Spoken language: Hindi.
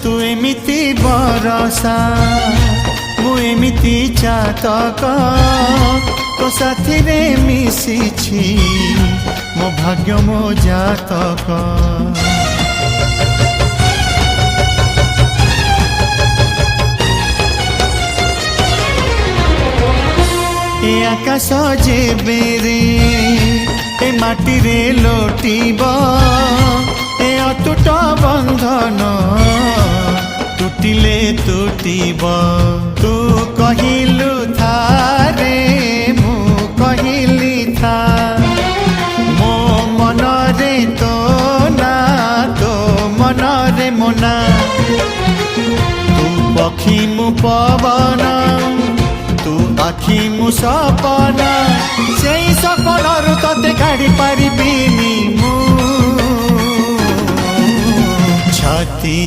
तू एमिति बरसा मु एमिति चातक तो साथी रे मिशिछि मो भाग्य मो जातक। ए आकाश जेबे रे ए माटी रे लोटिब ए अटूट बंधन टूटिले टूटिब। तू कहिलु था रे मु कहिली था मो मन रे तो ना तो मन रे मोना। तू पक्षी मु पवन तू आखि मु सपना से सपनरु तते काढ़ी पारिबिनी मु छाती।